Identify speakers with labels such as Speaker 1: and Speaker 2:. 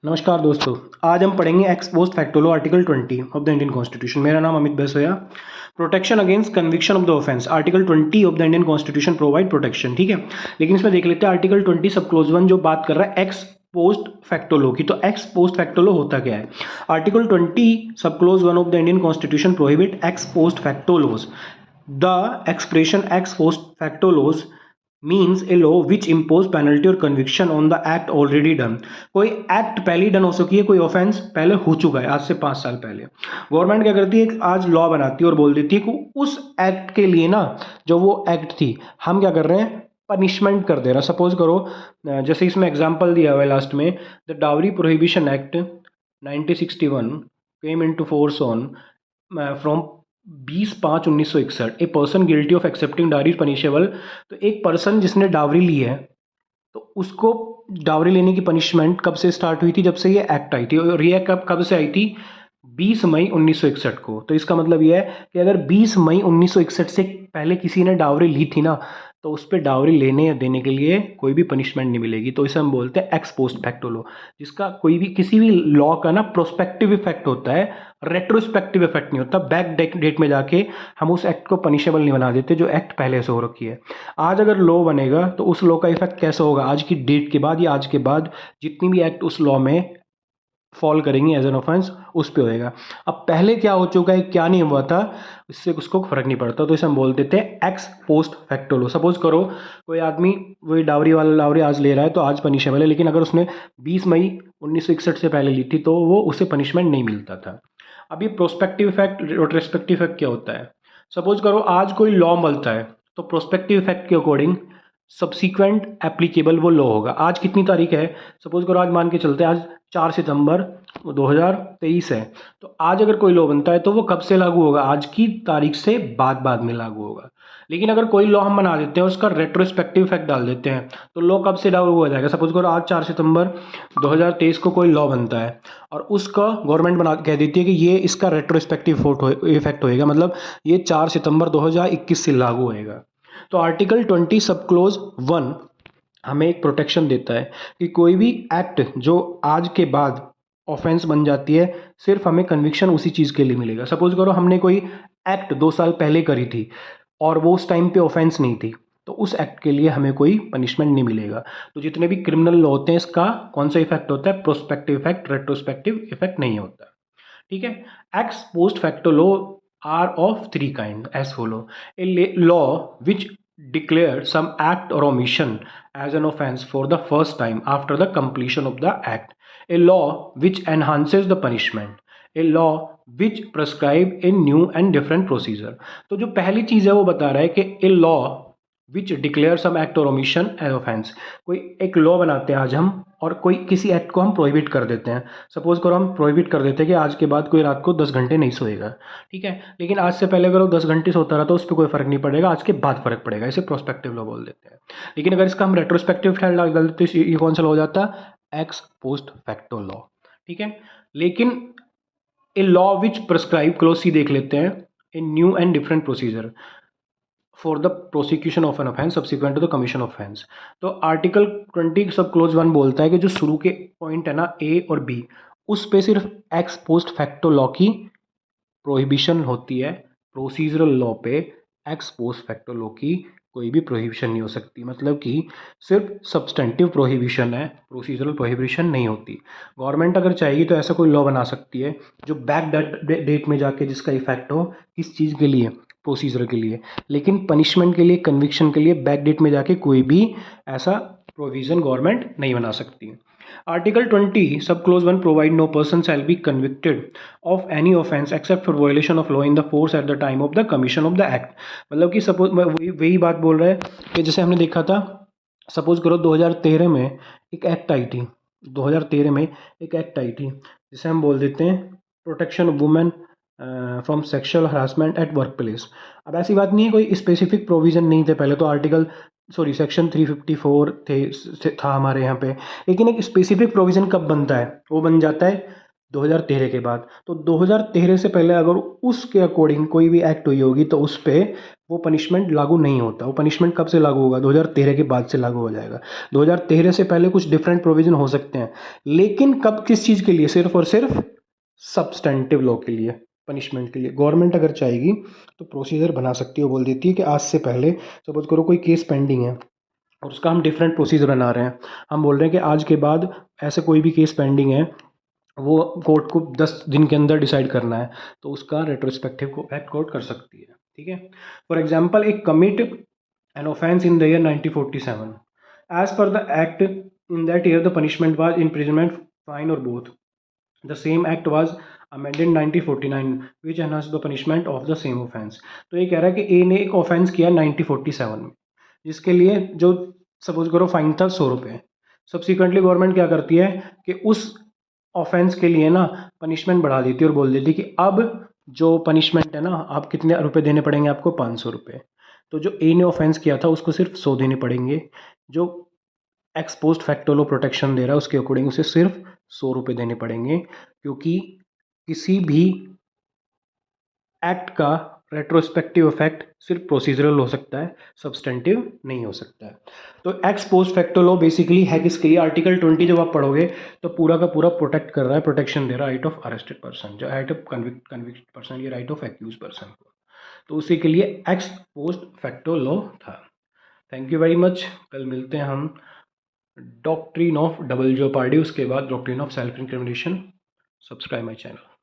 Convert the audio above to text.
Speaker 1: नमस्कार दोस्तों। आज हम पढ़ेंगे x post facto law article 20 of the Indian constitution. मेरा नाम Amit Baisoya. Protection against conviction of the offence, article 20 of the Indian constitution provide protection. ठीक है, लेकिन इसमें देख लेते हैं आर्टिकल 20 सब क्लोज 1 जो बात कर रहा है एक्स पोस्ट फैक्टो लॉ की। तो एक्स पोस्ट फैक्टो लॉ होता क्या है? Article 20 sub clause 1 of the Indian constitution prohibit ex post facto laws. The expression ex post facto laws means a law which impose penalty or conviction on the act already done। कोई act पहले ही done हो सकी है, कोई offence पहले हो चुका है आज से 5 साल पहले। गवर्नमेंट क्या करती है, आज लॉ बनाती है और बोल देती है कि उस एक्ट के लिए ना, जो वो एक्ट थी, हम क्या कर रहे हैं, पनिशमेंट कर दे रहा। सपोज करो, जैसे इसमें एग्जांपल दिया हुआ है लास्ट में, the dowry prohibition act 1961 came into force on from 20/5/1961। A person guilty of accepting dowry punishable. तो एक पर्सन जिसने डावरी ली है, तो उसको डावरी लेने की पनिशमेंट कब से स्टार्ट हुई थी? जब से ये एक्ट आई थी। और ये कब से आई थी? 20 मई 1961 को। तो इसका मतलब ये है कि अगर 20 मई 1961 से पहले किसी ने डावरी ली थी ना, तो उस पर डावरी लेने या देने के लिए कोई भी पनिशमेंट नहीं मिलेगी। तो इसे हम बोलते हैं एक्स पोस्ट फैक्टो लॉ, जिसका कोई भी किसी भी लॉ का ना प्रोस्पेक्टिव इफेक्ट होता है, रेट्रोस्पेक्टिव इफेक्ट नहीं होता। बैक डेट में जाके हम उस एक्ट को पनिशेबल नहीं बना देते जो एक्ट पहले से हो रखी है। आज अगर लॉ बनेगा तो उस लॉ का इफेक्ट कैसा होगा? आज की डेट के बाद या आज के बाद जितनी भी एक्ट उस लॉ में फॉल करेंगी एज एन ऑफेंस, उस पे होएगा। अब पहले क्या हो चुका है, क्या नहीं हुआ था, इससे उसको फर्क नहीं पड़ता। तो इसे हम बोल देते हैं x post facto law. Suppose करो कोई आदमी वही डावरी वाला डावरी आज ले रहा है, तो आज पनिशेबल है, लेकिन अगर उसने 20 मई 1961 से पहले ली थी तो वो उसे पनिशमेंट नहीं मिलता था। अब ये प्रोस्पेक्टिव इफेक्ट रेट्रोस्पेक्टिव इफेक्ट क्या होता है? सपोज करो आज कोई लॉ बनता है, तो प्रोस्पेक्टिव इफेक्ट के अकॉर्डिंग सब्सिक्वेंट एप्लीकेबल वो लॉ होगा। आज कितनी तारीख है? सपोज करो आज मान के चलते हैं आज 4 सितंबर 2023 है। तो आज अगर कोई लॉ बनता है तो वो कब से लागू होगा? आज की तारीख से बाद में लागू होगा। लेकिन अगर कोई लॉ हम बना देते हैं, उसका रेट्रोस्पेक्टिव इफेक्ट डाल देते हैं, तो लॉ कब से लागू हो जाएगा? सपोज करो आज 4 सितंबर 2023 को कोई लॉ बनता है और उसका गवर्नमेंट बना कह देती है कि ये इसका रेट्रोस्पेक्टिव इफेक्ट होएगा, मतलब ये 4 सितंबर 2021 से लागू होएगा। तो आर्टिकल 20 सब क्लोज 1 हमें एक प्रोटेक्शन देता है कि कोई भी एक्ट जो आज के बाद ऑफेंस बन जाती है, सिर्फ हमें कन्विक्शन उसी चीज़ के लिए मिलेगा। सपोज करो हमने कोई एक्ट 2 साल पहले करी थी और वो उस टाइम पे ऑफेंस नहीं थी, तो उस एक्ट के लिए हमें कोई पनिशमेंट नहीं मिलेगा। तो जितने भी क्रिमिनल लॉ होते हैं, इसका कौन सा इफेक्ट होता है? प्रोस्पेक्टिव इफेक्ट, रेट्रोस्पेक्टिव इफेक्ट नहीं होता। ठीक है। Ex post facto law are of 3 kind as follow. A law which declare some act or omission as an offense for the first time after the completion of the act, a law which enhances the punishment, a law which prescribe a new and different procedure। तो जो पहली चीज़ है वो बता रहा है कि a law which declare some act or omission as offense। कोई एक लॉ बनाते हैं आज हम और कोई किसी एक्ट को हम प्रोहिबिट कर देते हैं। सपोज करो हम प्रोहिबिट कर देते हैं कि आज के बाद कोई रात को 10 घंटे नहीं सोएगा। ठीक है, लेकिन आज से पहले अगर वो 10 घंटे सोता रहा तो उस पर कोई फर्क नहीं पड़ेगा, आज के बाद फर्क पड़ेगा। इसे प्रोस्पेक्टिव लॉ बोल देते हैं। लेकिन अगर इसका हम रेट्रोस्पेक्टिव ख्याल डाल देते तो ये कौन सा लॉ हो जाता? Ex post facto law. ठीक है, लेकिन a law which prescribe, clause C देख लेते हैं, a new and different procedure for the prosecution of an offence subsequent to the commission of offence. तो आर्टिकल 20 सब क्लोज 1 बोलता है कि जो शुरू के पॉइंट है ना, ए और बी, उस पे सिर्फ एक्स पोस्ट फैक्टो लॉ की प्रोहिबिशन होती है। प्रोसीजरल लॉ पे एक्स पोस्ट फैक्टो लॉ की कोई भी प्रोहिबिशन नहीं हो सकती। मतलब कि सिर्फ सब्सटेंटिव प्रोहिबिशन है, प्रोसीजरल प्रोहिबिशन नहीं होती। गवर्नमेंट अगर चाहेगी तो ऐसा कोई लॉ बना सकती है जो बैक डेट में जाके जिसका इफेक्ट हो किस चीज़ के लिए? प्रोसीजर के लिए। लेकिन पनिशमेंट के लिए, कन्विक्शन के लिए बैक डेट में जाके कोई भी ऐसा प्रोविजन गवर्नमेंट नहीं बना सकती। Article 20 sub clause 1 provide no person shall be convicted of any offence except for violation of law in the force at the time of the commission of the act. मतलब कि suppose वही बात बोल रहा है कि जैसे हमने देखा था, सपोज करो 2013 में एक एक्ट आई थी, 2013 में एक एक्ट आई थी जिसे हम बोल देते हैं protection of women from sexual harassment at work place. अब ऐसी बात नहीं है, कोई स्पेसिफिक प्रोविज़न नहीं थे पहले, तो आर्टिकल सेक्शन 354 था हमारे यहाँ पे। लेकिन एक स्पेसिफिक प्रोविज़न कब बनता है? वो बन जाता है 2013 के बाद। तो 2013 से पहले अगर उसके अकॉर्डिंग कोई भी एक्ट हुई होगी तो उस पे वो पनिशमेंट लागू नहीं होता। वो पनिशमेंट कब से लागू होगा? 2013 के बाद से लागू हो जाएगा। 2013 से पहले कुछ डिफरेंट प्रोविजन हो सकते हैं, लेकिन कब, किस चीज़ के लिए? सिर्फ और सिर्फ सब्सटेंटिव लॉ के लिए, पनिशमेंट के लिए। गवर्नमेंट अगर चाहेगी तो प्रोसीजर बना सकती है, वो बोल देती है कि आज से पहले, सपोज करो कोई केस पेंडिंग है और उसका हम डिफरेंट प्रोसीजर बना रहे हैं, हम बोल रहे हैं कि आज के बाद ऐसे कोई भी केस पेंडिंग है वो कोर्ट को 10 दिन के अंदर डिसाइड करना है, तो उसका रेट्रोस्पेक्टिव को एक्ट कोर्ट कर सकती है। ठीक है। फॉर एग्जाम्पल, एक commit an offence in the year 1947, as per the act in that year the punishment was imprisonment, fine और both. The same act was amended 1949 which enhance the punishment of the same offence. तो ये कह रहा है कि ए ने एक offence किया 1947 में, जिसके लिए जो सपोज करो फाइन था 100 रुपये। सब्सिक्वेंटली गवर्नमेंट क्या करती है कि उस ऑफेंस के लिए ना पनिशमेंट बढ़ा देती है और बोल देती है कि अब जो पनिशमेंट है ना, आप कितने रुपए देने पड़ेंगे आपको? 500 रुपये। तो जो ए ने ऑफेंस किया था उसको सिर्फ 100 देने पड़ेंगे। जो ex post facto law protection दे रहा है उसके अकॉर्डिंग उसे सिर्फ 100 रुपये देने पड़ेंगे, क्योंकि किसी भी एक्ट का रेट्रोस्पेक्टिव इफेक्ट सिर्फ प्रोसीजरल हो सकता है, सब्सटेंटिव नहीं हो सकता है। तो x post facto law basically है किसके लिए? आर्टिकल 20 जब आप पढ़ोगे तो पूरा का पूरा प्रोटेक्ट कर रहा है, प्रोटेक्शन दे रहा है राइट ऑफ अरेस्टेड पर्सन, जो राइट ऑफ कन्विक्ट पर्सन, ये राइट ऑफ एक्यूज पर्सन को। तो उसी के लिए एक्स पोस्ट फैक्टो लॉ था। Thank you very much. कल मिलते हैं हम डॉक्ट्रिन ऑफ डबल जेओपार्डी, उसके बाद doctrine of self incrimination. Subscribe my channel.